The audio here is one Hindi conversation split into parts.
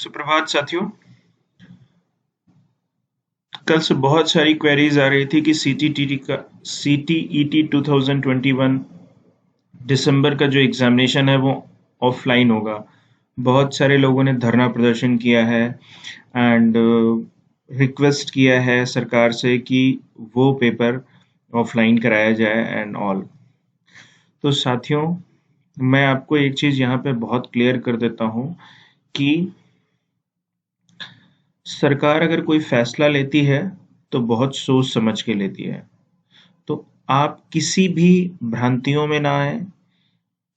सुप्रभात साथियों। कल से बहुत सारी क्वेरीज आ रही थी कि सीटीईटी 2021 दिसंबर का जो एग्जामिनेशन है वो ऑफलाइन होगा। बहुत सारे लोगों ने धरना प्रदर्शन किया है एंड रिक्वेस्ट किया है सरकार से कि वो पेपर ऑफलाइन कराया जाए एंड ऑल। तो साथियों, मैं आपको एक चीज़ यहाँ पे बहुत क्लियर कर देता हूँ कि सरकार अगर कोई फैसला लेती है तो बहुत सोच समझ के लेती है। तो आप किसी भी भ्रांतियों में ना आए,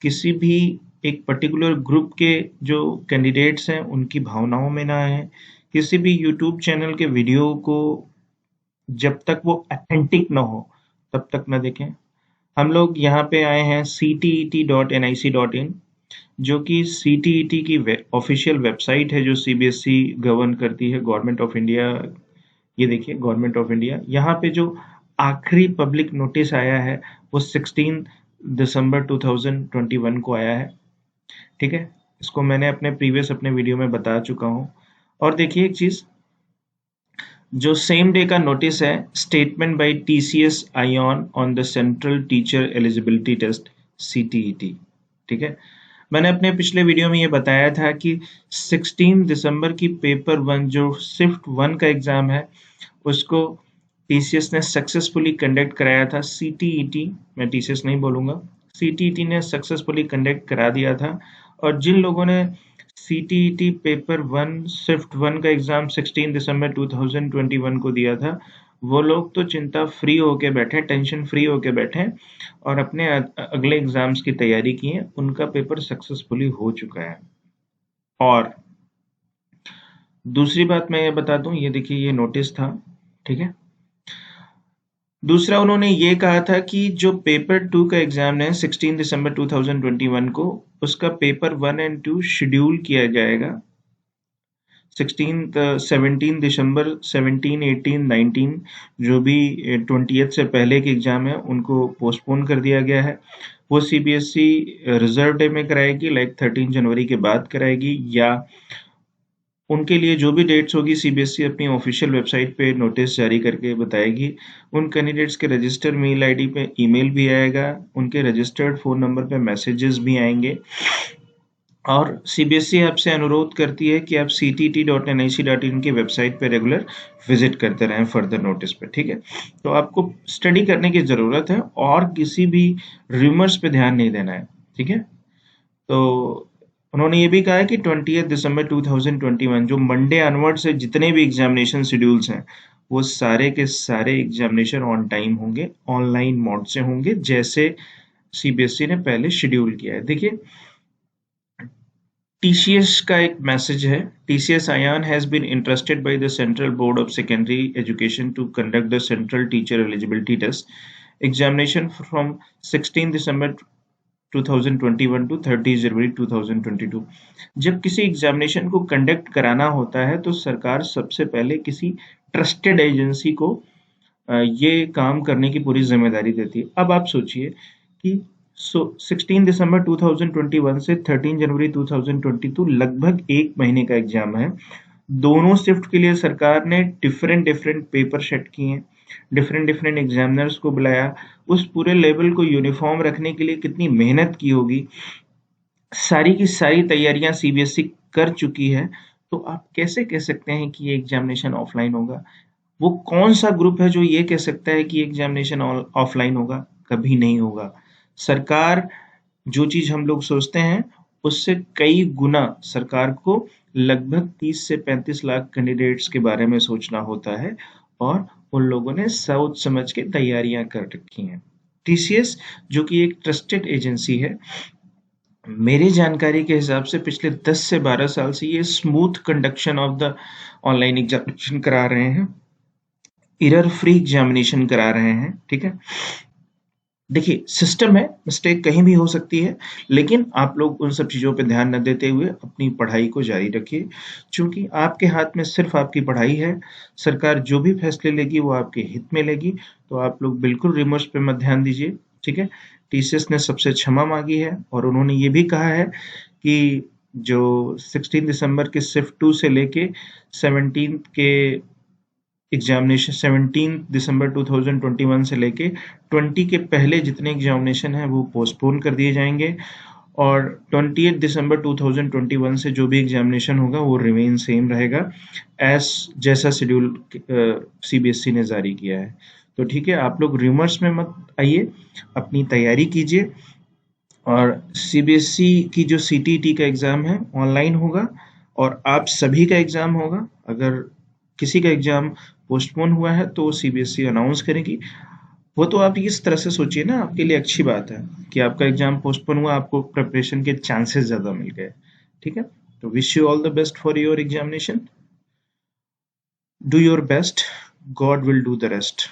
किसी भी एक पर्टिकुलर ग्रुप के जो कैंडिडेट्स हैं उनकी भावनाओं में ना आए, किसी भी यूट्यूब चैनल के वीडियो को जब तक वो ऑथेंटिक ना हो तब तक ना देखें। हम लोग यहाँ पे आए हैं ctet.nic.in, जो कि सीटीईटी की ऑफिशियल वेबसाइट है जो सीबीएसई गवर्न करती है, गवर्नमेंट ऑफ इंडिया। ये देखिए, गवर्नमेंट ऑफ इंडिया। यहाँ पे जो आखिरी पब्लिक नोटिस आया है वो 16 दिसंबर 2021 को आया है। ठीक है, इसको मैंने अपने वीडियो में बता चुका हूँ। और देखिए एक चीज, जो सेम डे का नोटिस है, statement by TCS iON on the central teacher eligibility test CTET. ठीक है, मैंने अपने पिछले वीडियो में ये बताया था कि 16 दिसंबर की पेपर 1 जो शिफ्ट 1 का एग्जाम है उसको टीसीएस ने सक्सेसफुली कंडक्ट कराया था। सीटीईटी, मैं टीसीएस नहीं बोलूंगा, सीटीईटी ने सक्सेसफुली कंडक्ट करा दिया था। और जिन लोगों ने सीटीईटी पेपर 1 शिफ्ट 1 का एग्जाम 16 दिसंबर 2021 को दिया था, वो लोग तो चिंता फ्री होके बैठे, टेंशन फ्री होके बैठे और अपने अगले एग्जाम्स की तैयारी की है। उनका पेपर सक्सेसफुली हो चुका है। और दूसरी बात मैं ये बता दूं, ये देखिए ये नोटिस था। ठीक है, दूसरा उन्होंने ये कहा था कि जो पेपर 2 का एग्जाम है 16 दिसंबर 2021 को, उसका पेपर 1 एंड 2 शेड्यूल किया जाएगा। 17 दिसंबर 17, 18, 19 जो भी 20th से पहले के एग्जाम है उनको पोस्टपोन कर दिया गया है। वो सीबीएसई रिजर्व डे में कराएगी, लाइक 13 जनवरी के बाद कराएगी, या उनके लिए जो भी डेट्स होगी सीबीएसई अपनी ऑफिशियल वेबसाइट पे नोटिस जारी करके बताएगी। उन कैंडिडेट्स के रजिस्टर्ड मेल आईडी पे ईमेल भी आएगा, उनके रजिस्टर्ड फोन नंबर पे मैसेजेस भी आएंगे। और सीबीएसई आपसे अनुरोध करती है कि आप ctt.nic.in की वेबसाइट पे रेगुलर विजिट करते रहें फर्दर नोटिस पे। ठीक है, तो आपको स्टडी करने की जरूरत है और किसी भी रूमर्स पे ध्यान नहीं देना है। ठीक है, तो उन्होंने ये भी कहा है कि 20 दिसंबर 2021 जो मंडे ऑनवर्ड से जितने भी एग्जामिनेशन शेड्यूल्स हैं वो सारे के सारे एग्जामिनेशन ऑन टाइम होंगे, ऑनलाइन मोड से होंगे, जैसे सीबीएसई ने पहले शेड्यूल किया है। देखिए टीसीएस का एक मैसेज है, TCS iON has been interested by the central board of secondary education to conduct the central teacher eligibility test examination from 16 December 2021 to 30 January 2022। जब किसी एग्जामिनेशन को कंडक्ट कराना होता है तो सरकार सबसे पहले किसी ट्रस्टेड एजेंसी को ये काम करने की पूरी जिम्मेदारी देती है। अब आप सोचिए कि 16 दिसंबर 2021 से 13 जनवरी 2022 लगभग एक महीने का एग्जाम है। दोनों शिफ्ट के लिए सरकार ने डिफरेंट पेपर सेट किए हैं, डिफरेंट एग्जामिनर्स को बुलाया, उस पूरे लेवल को यूनिफॉर्म रखने के लिए कितनी मेहनत की होगी। सारी की सारी तैयारियां सीबीएसई कर चुकी है। तो आप कैसे कह सकते हैं कि ये एग्जामिनेशन ऑफलाइन होगा? वो कौन सा ग्रुप है जो ये कह सकता है कि एग्जामिनेशन ऑफलाइन होगा? कभी नहीं होगा। सरकार जो चीज हम लोग सोचते हैं उससे कई गुना सरकार को लगभग 30 से 35 लाख कैंडिडेट्स के बारे में सोचना होता है और उन लोगों ने सोच समझ के तैयारियां कर रखी हैं। टीसीएस जो कि एक ट्रस्टेड एजेंसी है, मेरी जानकारी के हिसाब से पिछले 10 से 12 साल से ये smooth conduction of the online examination करा रहे हैं, एरर फ्री एग्जामिनेशन करा रहे हैं। ठीक है, देखिए सिस्टम है, मिस्टेक कहीं भी हो सकती है, लेकिन आप लोग उन सब चीज़ों पे ध्यान न देते हुए अपनी पढ़ाई को जारी रखिए, क्योंकि आपके हाथ में सिर्फ आपकी पढ़ाई है। सरकार जो भी फैसले लेगी वो आपके हित में लेगी, तो आप लोग बिल्कुल रिमोर्स पे मत ध्यान दीजिए। ठीक है, टीसीएस ने सबसे क्षमा मांगी है और उन्होंने ये भी कहा है कि जो 16 दिसंबर के शिफ्ट 2 से लेके 17 के एग्जामिनेशन 17 दिसंबर 2021 से लेके 20 के पहले जितने एग्जामिनेशन हैं वो पोस्टपोन कर दिए जाएंगे और 28 दिसंबर 2021 से जो भी एग्जामिनेशन होगा वो रिमेन सेम रहेगा एस जैसा शेड्यूल सीबीएसई ने जारी किया है। तो ठीक है, आप लोग रूमर्स में मत आइए, अपनी तैयारी कीजिए। और सीबीएसई की जो सीटीईटी का एग्ज़ाम है ऑनलाइन होगा और आप सभी का एग्ज़ाम होगा। अगर किसी का एग्ज़ाम पोस्टपोन हुआ है तो सीबीएसई अनाउंस करेगी। वो तो आप इस तरह से सोचिए ना, आपके लिए अच्छी बात है कि आपका एग्ज़ाम पोस्टपोन हुआ, आपको प्रिपरेशन के चांसेस ज़्यादा मिल गए। ठीक है, तो wish you all the best for your examination. Do your best, God will do the rest.